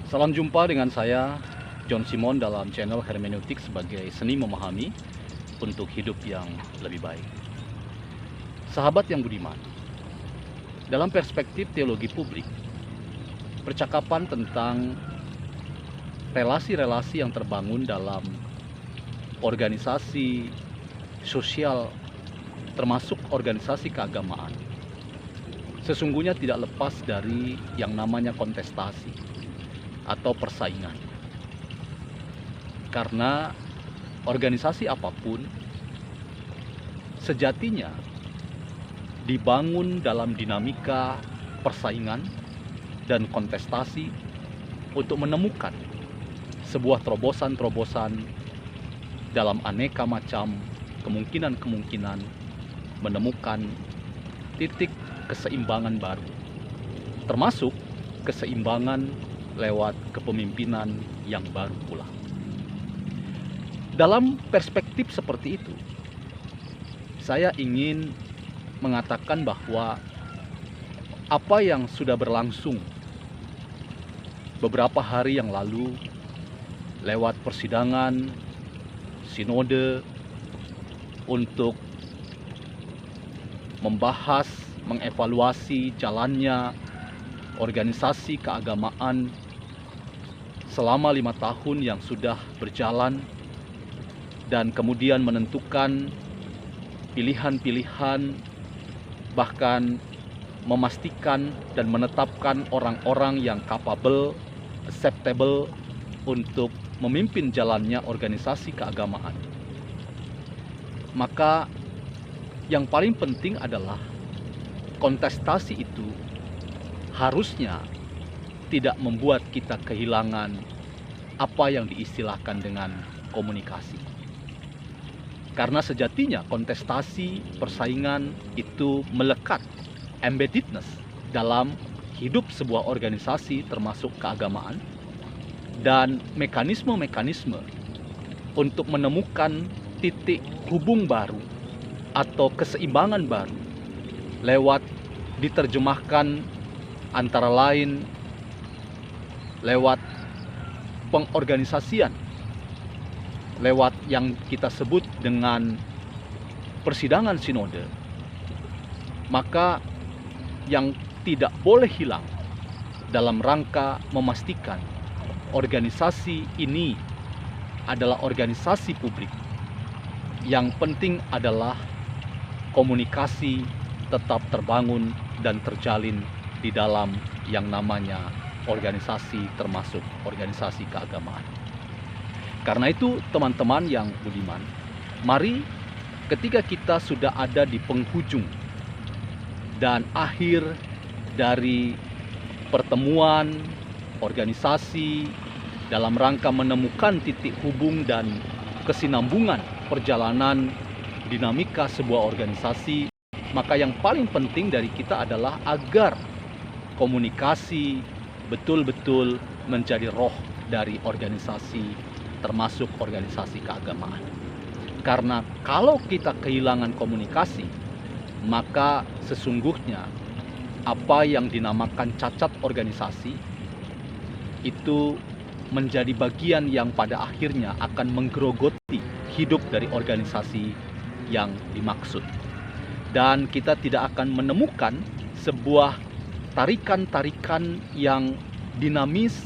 Salam jumpa dengan saya, John Simon, dalam channel Hermeneutik sebagai seni memahami untuk hidup yang lebih baik. Sahabat yang budiman, dalam perspektif teologi publik, percakapan tentang relasi-relasi yang terbangun dalam organisasi sosial, termasuk organisasi keagamaan, sesungguhnya tidak lepas dari yang namanya kontestasi atau persaingan. Karena organisasi apapun sejatinya dibangun dalam dinamika persaingan dan kontestasi untuk menemukan sebuah terobosan-terobosan dalam aneka macam kemungkinan-kemungkinan menemukan titik keseimbangan baru, termasuk keseimbangan lewat kepemimpinan yang baru pula. Dalam perspektif seperti itu, saya ingin mengatakan bahwa apa yang sudah berlangsung beberapa hari yang lalu lewat persidangan, sinode untuk membahas, mengevaluasi jalannya organisasi keagamaan selama 5 tahun yang sudah berjalan, dan kemudian menentukan pilihan-pilihan, bahkan memastikan dan menetapkan orang-orang yang capable, acceptable untuk memimpin jalannya organisasi keagamaan. Maka yang paling penting adalah kontestasi itu harusnya tidak membuat kita kehilangan apa yang diistilahkan dengan komunikasi. Karena sejatinya kontestasi, persaingan itu melekat, embeddedness dalam hidup sebuah organisasi termasuk keagamaan, dan mekanisme-mekanisme untuk menemukan titik hubung baru atau keseimbangan baru lewat diterjemahkan antara lain lewat pengorganisasian, lewat yang kita sebut dengan persidangan sinode. Maka yang tidak boleh hilang dalam rangka memastikan organisasi ini adalah organisasi publik, yang penting adalah komunikasi tetap terbangun dan terjalin di dalam yang namanya organisasi, termasuk organisasi keagamaan. Karena itu, teman-teman yang budiman, mari ketika kita sudah ada di penghujung dan akhir dari pertemuan organisasi dalam rangka menemukan titik hubung dan kesinambungan perjalanan dinamika sebuah organisasi, maka yang paling penting dari kita adalah agar komunikasi betul-betul menjadi roh dari organisasi, termasuk organisasi keagamaan. Karena kalau kita kehilangan komunikasi, maka sesungguhnya apa yang dinamakan cacat organisasi itu menjadi bagian yang pada akhirnya akan menggerogoti hidup dari organisasi yang dimaksud. Dan kita tidak akan menemukan sebuah tarikan-tarikan yang dinamis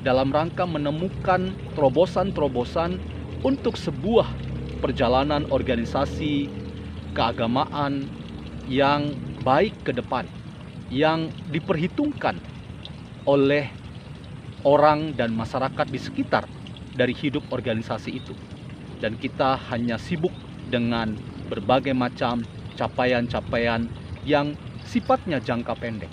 dalam rangka menemukan terobosan-terobosan untuk sebuah perjalanan organisasi keagamaan yang baik ke depan, yang diperhitungkan oleh orang dan masyarakat di sekitar dari hidup organisasi itu. Dan kita hanya sibuk dengan berbagai macam capaian-capaian yang sifatnya jangka pendek,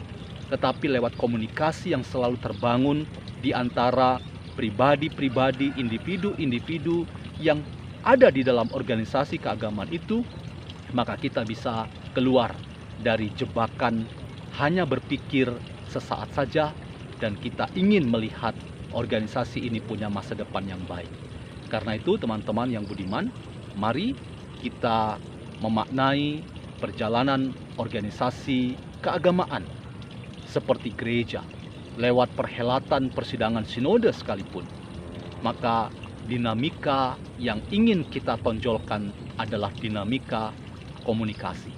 tetapi lewat komunikasi yang selalu terbangun di antara pribadi-pribadi, individu-individu yang ada di dalam organisasi keagamaan itu, maka kita bisa keluar dari jebakan hanya berpikir sesaat saja dan kita ingin melihat organisasi ini punya masa depan yang baik. Karena itu, teman-teman yang budiman, mari kita memaknai perjalanan organisasi keagamaan seperti gereja, lewat perhelatan persidangan sinode sekalipun, maka dinamika yang ingin kita tonjolkan adalah dinamika komunikasi.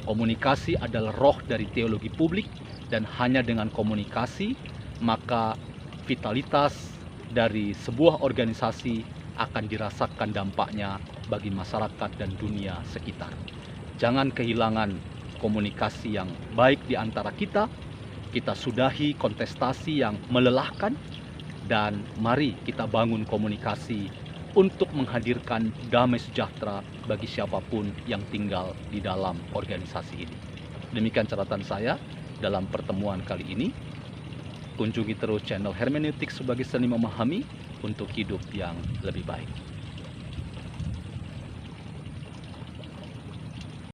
Komunikasi adalah roh dari teologi publik, dan hanya dengan komunikasi maka vitalitas dari sebuah organisasi akan dirasakan dampaknya bagi masyarakat dan dunia sekitar. Jangan kehilangan komunikasi yang baik di antara kita. Kita sudahi kontestasi yang melelahkan, dan mari kita bangun komunikasi untuk menghadirkan damai sejahtera bagi siapapun yang tinggal di dalam organisasi ini. Demikian catatan saya dalam pertemuan kali ini. Kunjungi terus channel Hermeneutik sebagai seni memahami untuk hidup yang lebih baik.